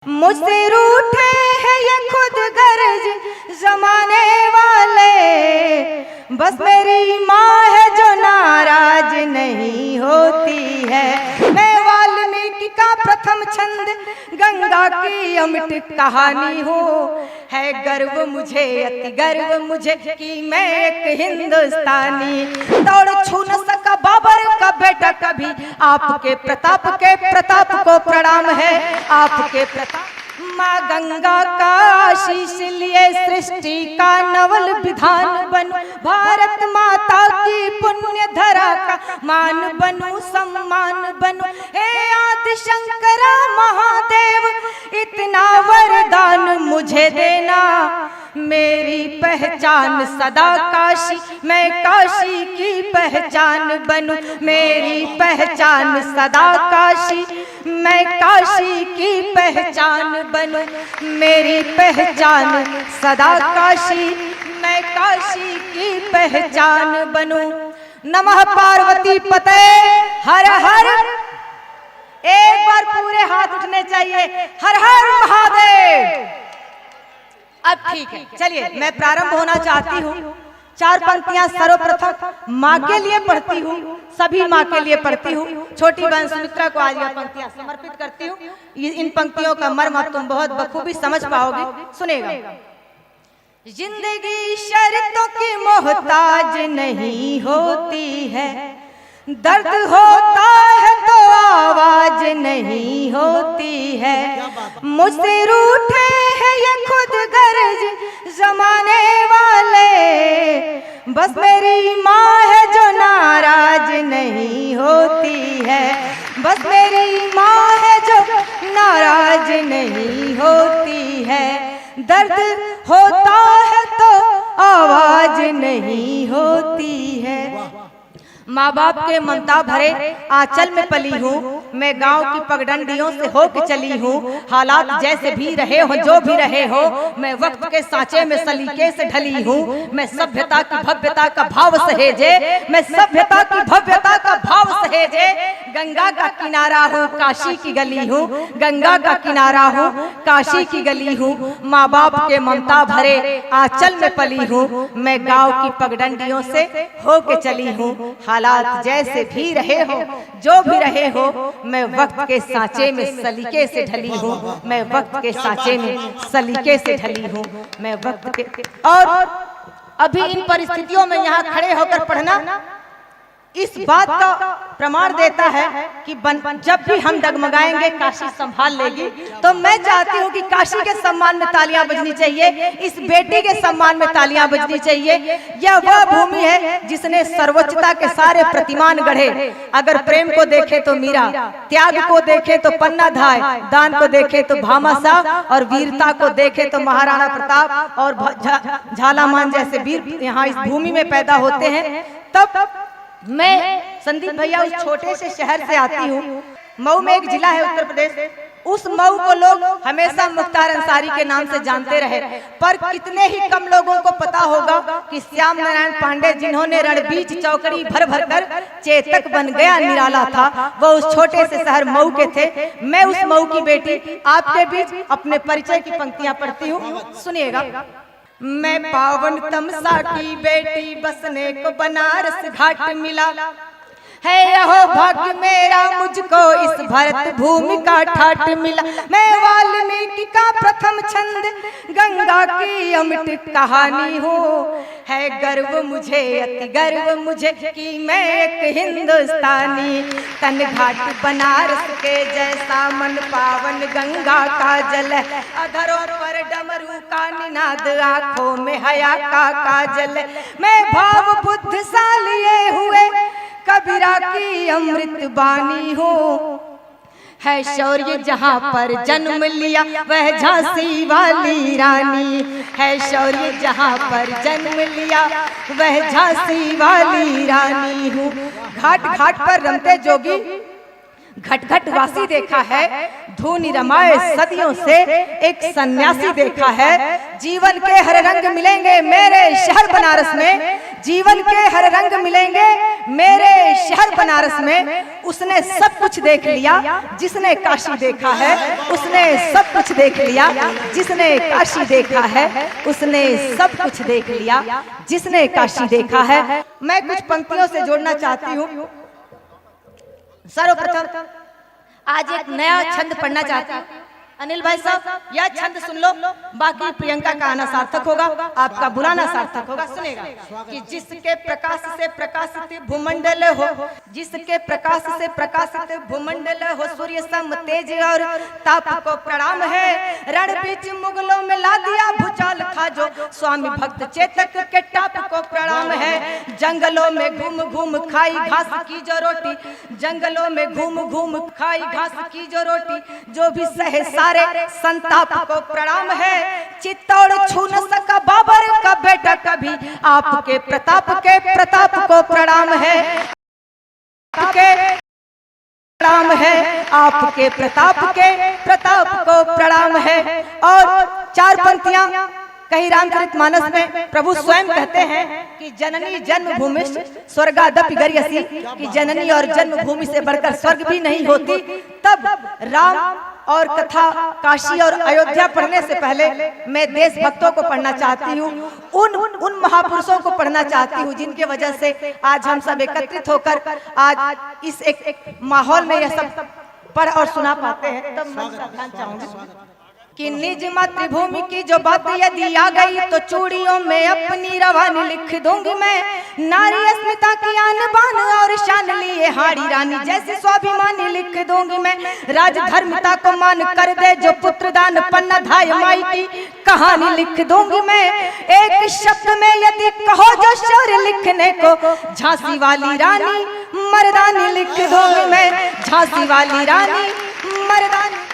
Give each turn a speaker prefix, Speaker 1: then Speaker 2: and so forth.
Speaker 1: मुझसे रूठे हैं ये खुद गर्ज जमाने वाले, बस मेरी माँ है जो नाराज नहीं होती है। मैं वाल्मीकि का प्रथम छंद गंगा की अमिट कहानी हूँ। है गर्व मुझे, अति गर्व मुझे कि मैं एक हिंदुस्तानी। दौड़ छू न सका बाबर का बेटा कभी, आपके प्रताप को प्रणाम है, आपके प्रताप। माँ गंगा का आशीष लिए सृष्टि का नवल विधान बनूं, भारत माता की पुण्य धरा का मान बनूं, सम्मान बनूं। हे आदि शंकरा महादेव, इतना वरदान मुझे देना। मेरी पहचान सदा काशी, मैं काशी की पहचान बनूं। मेरी पहचान सदा काशी, मैं काशी की पहचान बनूं। मेरी पहचान सदा काशी, मैं काशी की पहचान बनूं। नमः पार्वती पते हर हर। एक बार पूरे हाथ उठने चाहिए, हर हर महादेव। अब ठीक है, चलिए मैं प्रारंभ होना चाहती हूँ। चार पंक्तियां सर्वप्रथम माँ के लिए पढ़ती हूँ, सभी माँ के लिए पढ़ती हूँ। छोटी बहन सुमित्रा को आज यह पंक्तियां समर्पित करती हूँ। इन पंक्तियों का मर्म अब तुम बहुत बखूबी समझ पाओगे, सुनेगा। जिंदगी शर्तों की मोहताज नहीं होती है, दर्द होता है तो आवाज नहीं होती है। मुझसे रूठे हैं ये खुद गर्ज जमाने वाले, बस मेरी माँ है जो नाराज नहीं होती है। बस मेरी माँ है जो नाराज नहीं होती है। दर्द होता है तो आवाज नहीं होती है। माँ बाप के ममता भरे आंचल में पली हूँ, मैं गांव की पगडंडियों से होके चली हूँ। हालात जैसे भी रहे हो, जो भी रहे हो, मैं वक्त के सांचे में सलीके से ढली हूँ। मैं सभ्यता की भव्यता का भाव सहेजे, मैं सभ्यता की भव्यता का भाव सहेजे। गंगा का किनारा हूँ, काशी की गली हूँ। गंगा का किनारा हूँ, काशी की गली हूँ। माँ बाप के ममता भरे आंचल में पली हूँ, मैं गाँव की पगडंडियों से होके चली हूँ। हालात जैसे भी रहे हो, जो भी रहे हो, मैं वक्त के सांचे में सलीके से ढली हूँ। मैं वक्त के सांचे में सलीके से ढली हूँ। मैं वक्त के और अभी इन परिस्थितियों में यहाँ खड़े होकर पढ़ना इस बात का प्रमाण देता है कि जब भी हम डगमगाएंगे काशी संभाल लेगी। तो मैं चाहती हूँ कि काशी के सम्मान में तालियां बजनी चाहिए, इस बेटी के सम्मान में तालियां बजनी चाहिए। यह वह भूमि है जिसने सर्वोच्चता के सारे प्रतिमान गढ़े। अगर प्रेम को देखे तो मीरा, त्याग को देखे तो पन्ना धाय, दान को देखे तो भामाशाह, और वीरता को देखे तो महाराणा प्रताप और झालामान जैसे वीर यहाँ इस भूमि में पैदा होते हैं। तब मैं संदीप भैया उस छोटे से शहर से आती हूँ। मऊ में एक जिला है उत्तर प्रदेश, उस मऊ को लोग हमेशा मुख्तार अंसारी के नाम से जानते रहे। पर कितने ही कम लोगों को पता होगा कि श्याम नारायण पांडे, जिन्होंने रणबीच चौकड़ी भर भर कर चेतक बन गया निराला था, वो उस छोटे से शहर मऊ के थे। मैं उस मऊ की बेटी आपके बीच अपने परिचय की पंक्तियां पढ़ती हूँ, सुनिएगा। मैं पावन तमसा की बेटी, बसने को बनारस घाट मिला है। यहो भाग्य मेरा, मुझको इस भारत भूमि का ठाट मिला। मैं वाल्मीकि का प्रथम छंद गंगा की अमिट कहानी हूँ। है गर्व मुझे, अति गर्व मुझे कि मैं एक हिंदुस्तानी। तन घाट बनारस के जैसा, मन पावन गंगा का जल। अधरों पर डमरू का निनाद, आंखों में हया का काजल। मैं भाव बुद्ध सा लिए हुए कबीरा की अमृत बानी हो। है शौर्य जहाँ पर जन्म लिया, वह झांसी वाली रानी। है शौर्य जहाँ पर जन्म लिया, वह झांसी वाली रानी हूँ। घाट घाट पर रमते जोगी घट घट वासी देखा है। धूनी रमाए सदियों से एक सन्यासी देखा है। जीवन के हर रंग मिलेंगे मेरे शहर बनारस में। जीवन के हर रंग मिलेंगे मेरे शहर बनारस में। उसने सब कुछ देख लिया जिसने काशी देखा है, उसने सब कुछ देख लिया जिसने काशी देखा है, उसने सब कुछ देख लिया जिसने काशी देखा है। मैं कुछ पंक्तियों से जोड़ना चाहती हूँ। सर्वप्रथम आज एक नया छंद पढ़ना चाहती हूँ। अनिल भाई साहब, यह छंद सुन लो, बाकी प्रियंका का आना सार्थक होगा, आपका बुलाना सार्थक होगा। सुनेगा कि जिसके प्रकाश से प्रकाशित भूमंडल हो, जिसके प्रकाश से प्रकाशित भूमंडल हो, सूर्य सम तेज और ताप को प्रणाम है। रण बीच मुगलों में ला दिया भूचाल था जो, स्वामी भक्त चेतक के टाप को प्रणाम है। जंगलों में घूम घूम खाई घास की जो रोटी, जंगलों में घूम घूम खाई घास की जो रोटी, जो भी सहे सारे संताप को प्रणाम है। चित्तौड़ छू न सका बाबर का बेटा कभी, आपके प्रताप को प्रणाम है। आपके प्रणाम है, आपके प्रताप को प्रणाम है। और चार पंक्तियां कहीं रामचरितमानस में प्रभु स्वयं कहते हैं कि जननी जन्मभूमि स्वर्गादपि गर्यसी, कि जननी और जन्मभूमि से बढ़कर स्वर्ग भी नहीं होती। तब राम और कथा काशी और अयोध्या पढ़ने से पहले मैं देशभक्तों को पढ़ना चाहती हूँ, उन महापुरुषों को पढ़ना चाहती हूँ जिनके वजह से आज हम सब एकत्रित होकर आज इस एक माहौल में यह सब पढ़ और सुना पाते हैं। तब मैं ध्यान चाहूंगी कि निज मातृभूमि की जो बात यदि आ गई तो चूड़ियों में अपनी रवानी लिख दूंगी मैं। नारी अस्मिता की आन बान और शान लिए हाड़ी रानी जैसी स्वाभिमानी लिख दूंगी मैं। राजधर्मिता को मान कर दे जो पुत्र दान, पन्ना धाय माई की कहानी लिख दूंगी मैं। एक शब्द में यदि कहो जो शौर्य लिखने को, झांसी वाली रानी मर्दानी लिख दूंगी मैं। झांसी वाली रानी मर्दानी